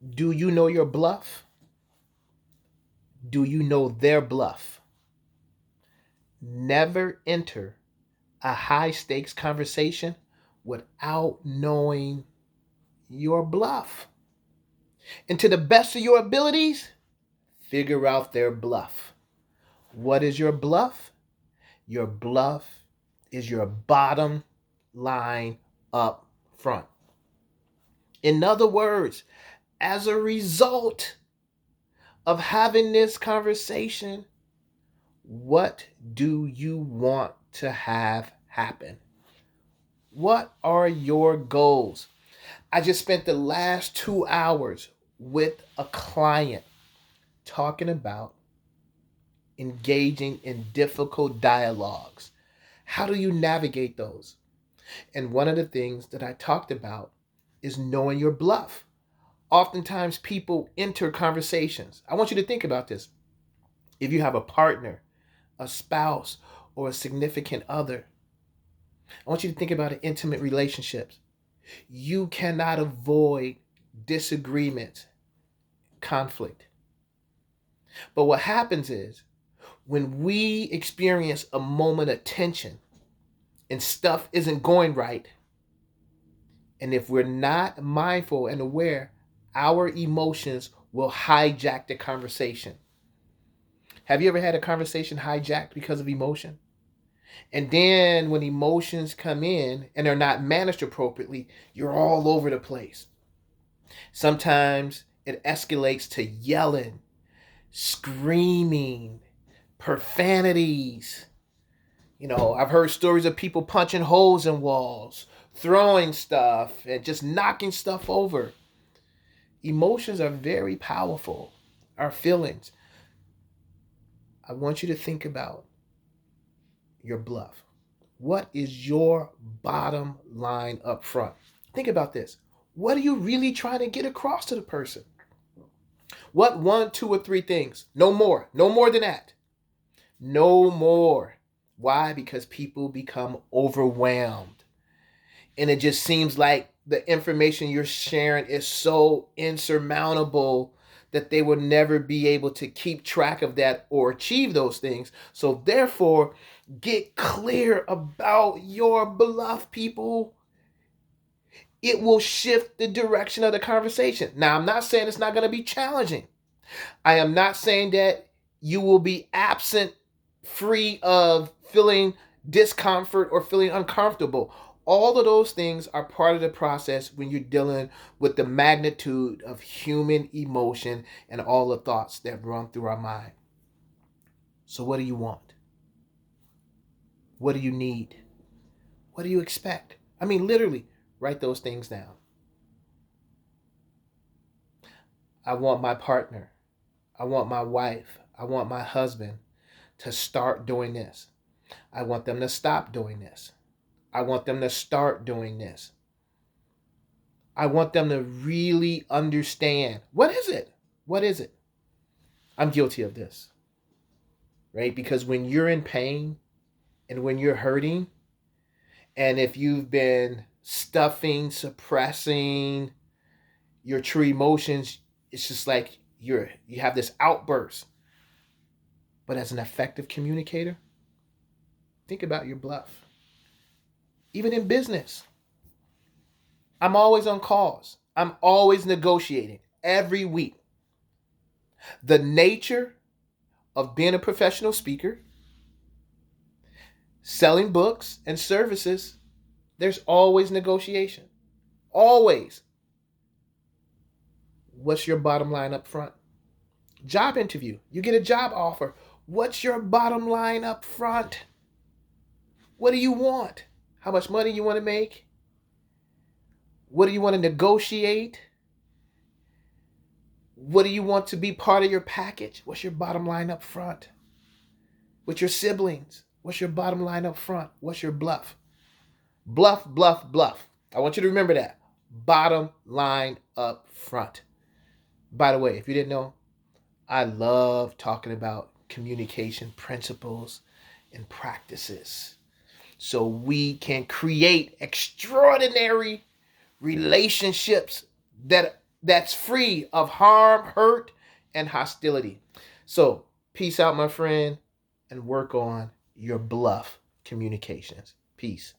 Do you know your bluff? Do you know their bluff? Never enter a high stakes conversation without knowing your bluff. And to the best of your abilities, figure out their bluff. What is your bluff? Your bluff is your bottom line up front. In other words, as a result of having this conversation, what do you want to have happen? What are your goals? I just spent the last 2 hours with a client talking about engaging in difficult dialogues. How do you navigate those? And one of the things that I talked about is knowing your bluff. Oftentimes, people enter conversations. I want you to think about this. If you have a partner, a spouse, or a significant other, I want you to think about intimate relationships. You cannot avoid disagreement, conflict. But what happens is when we experience a moment of tension and stuff isn't going right, and if we're not mindful and aware, our emotions will hijack the conversation. Have you ever had a conversation hijacked because of emotion? And then when emotions come in and are not managed appropriately, you're all over the place. Sometimes it escalates to yelling, screaming, profanities. I've heard stories of people punching holes in walls, throwing stuff, and just knocking stuff over. Emotions are very powerful, our feelings. I want you to think about your bluff. What is your bottom line up front? Think about this. What are you really trying to get across to the person? What one, two, or three things? No more. No more than that. No more. Why? Because people become overwhelmed. And it just seems like the information you're sharing is so insurmountable that they will never be able to keep track of that or achieve those things. So therefore, get clear about your bluff, people. It will shift the direction of the conversation. Now, I'm not saying it's not going to be challenging. I am not saying that you will be absent free of feeling discomfort or feeling uncomfortable. All of those things are part of the process when you're dealing with the magnitude of human emotion and all the thoughts that run through our mind. So, what do you want? What do you need? What do you expect? I mean, literally, write those things down. I want my partner. I want my wife. I want my husband to start doing this. I want them to stop doing this. I want them to start doing this. I want them to really understand. What is it? What is it? I'm guilty of this, right? Because when you're in pain and when you're hurting, and if you've been stuffing, suppressing your true emotions, it's just like you have this outburst. But as an effective communicator, think about your bluff. Even in business, I'm always on calls. I'm always negotiating every week. The nature of being a professional speaker, selling books and services, there's always negotiation. Always. What's your bottom line up front? Job interview. You get a job offer. What's your bottom line up front? What do you want? How much money you want to make? What do you want to negotiate? What do you want to be part of your package? What's your bottom line up front? With your siblings, what's your bottom line up front? What's your bluff? Bluff, bluff, bluff. I want you to remember that. Bottom line up front. By the way, if you didn't know, I love talking about communication principles and practices so we can create extraordinary relationships that that's free of harm, hurt, and hostility. So, peace out, my friend, and work on your bluff communications. Peace.